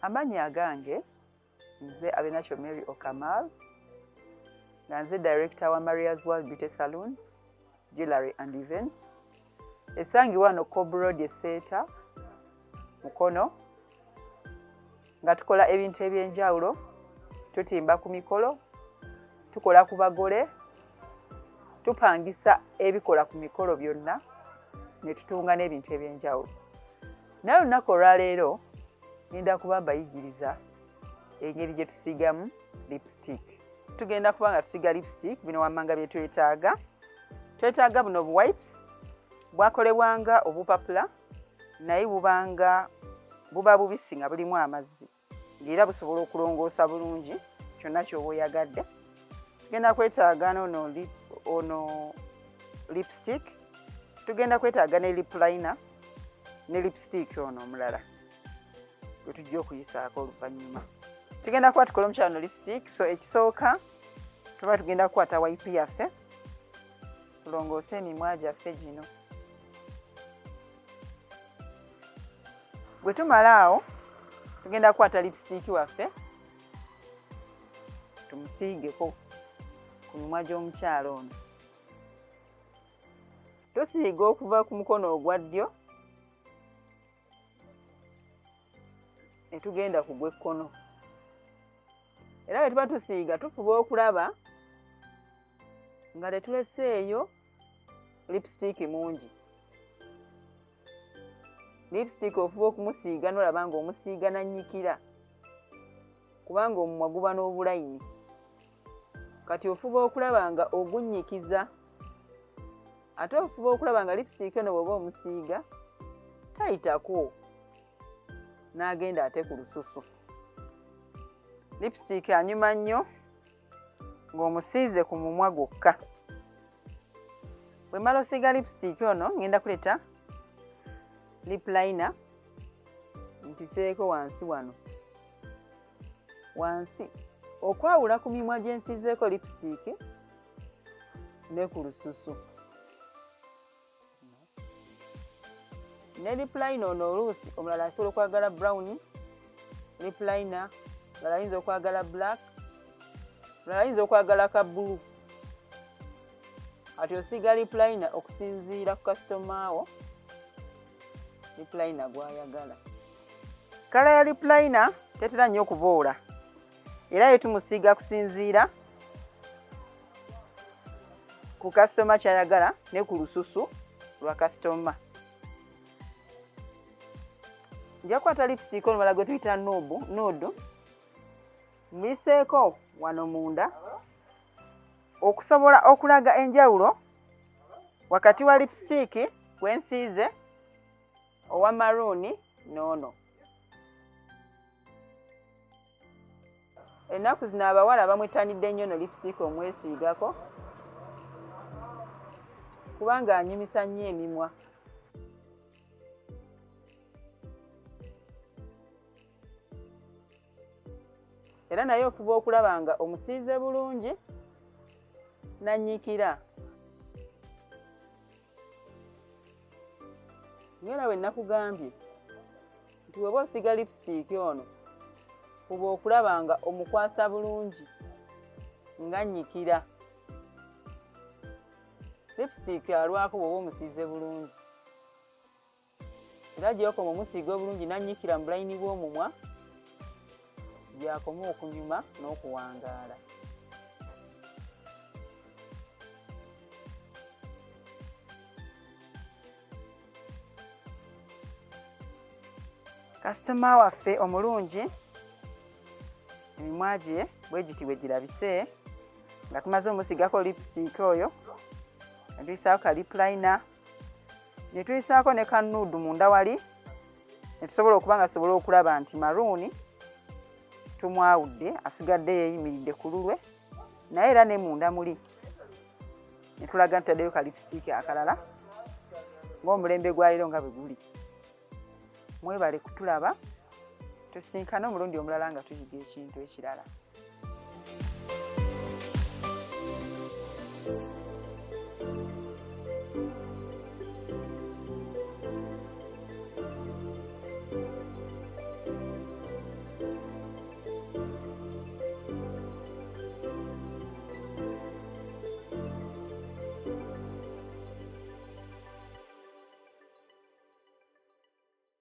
Amannya agange nze Abenacho Mary Okamal nga nze director wa Maria's World Beauty Salon Jewelry and Events esangibwa wano Cobb Road Seeta Mukono nga tukola ebintu ebyenjawulo tutimba ku mikolo tukola ku bagole tupangisa ebikola ku mikolo byonna ne tutunga n'ebintu ebyenjawulo. Naye olunaku olwaleero ngenda kuba mbayigiriza engeri gye tusiigamu lipstick. Tugenda kuba nga tusiiga lipstick bino wammanga bye twetaaga. Twetaaga buno wipes bwakolebwanga obupapula naye buba bubisi nga bulimu amazzi ng'era busobola okulongoosa bulungi kyonna ky'oba oyagadde. Tugenda kwetaaga ono lipstick, tugenda kwetaaga ne lip liner ne lipstick ono omulala gwe tujja okuyisaako oluvannyuma. Tugenda kuba tukola omukyalo lipstick, so ekisooka tuba tugenda kukwata wipe yaffe tulongoose emimwa gyaffe gino. Bwe tumala awo tugenda kukwata lipstick waffe tumusiigeko ku mimwa gy'omukyalo ono. Tusiiga okuva ku mukono ogwa ddyo ne tugenda ku gw'ekkono. Era bwe tuba tusiiga tufuba okulaba nga tetuleseeyo lipstick mungi. Lipstick ofuba okumusiiga n'olaba ng'omusiiga nannyikira kubanga omumwa guba n'obulayini. Kati ofuba okulaba nga ogunnyikiza ate ofuba okulaba nga lipstick eno bw'oba omusiiga tayitako n'agenda ate ku lususu. Lipstick anyuma nnyo ng'omusiize ku mumwa gwokka. Bwe mala osiiga lipstick ono ngenda kuleeta lip liner mpiseeko wansi wano. Wansi okwawula ku mimwa gye nsiizeeko lipstick ne ku lususu. Ne lip liner ono oluusi omulala asobola okwagala brown lip liner, omulala ayinza okwagala black, omulala ayinza okwagala ka bbulu. Ati osiiga lip liner okusinziira ku kasitoma wo lip liner gw'ayagala. Kala ya lip liner tetera nnyo okuboola era yo tumusiiga kusinziira ku kasitoma ky'ayagala ne ku lususu lwa kasitoma. Nja kukwata lipstick olumala gwe tuyita nude muyiseeko wano munda okusobola okulaga enjawulo wakati wa lipstick gwensiize owa maroon n'ono. Ennaku zino abawala bamwettanidde nnyo no lipstick omwesiigako kubanga anyumisa nnyo emimwa. Era naye ofuba okulaba nga omusiize bulungi nannyikira. Ngera bwe nakugambye nti bw'oba osiiga lipstick ono fuba okulaba nga omukwasa bulungi nga nnyikira. Lipstick alwako bw'oba omusiize bulungi. Era gy'okoma omusiiga obulungi nannyikira mu bulayini bw'omumwa gy'akoma okunyuma n'okuwangaala. Kasitoma waffe omulungi emimwa gye bwe giti bwe girabise nga tumaze omusigako lipstick oyo ne tuyisaako ka lip liner ne tuyisaako ne ka nude munda wali ne tusobola okuba nga tusobola okulaba nti maroon tumwawudde asigadde yeeyimiridde ku lulwe naye era ne munda muli ne tulaga nti taddeyo ka lipstick akalala ng'omulembe gwa leero nga bwe guli. Mwebale kutulaba tusinkane omulundi omulala nga tuyiga ekintu ekirala.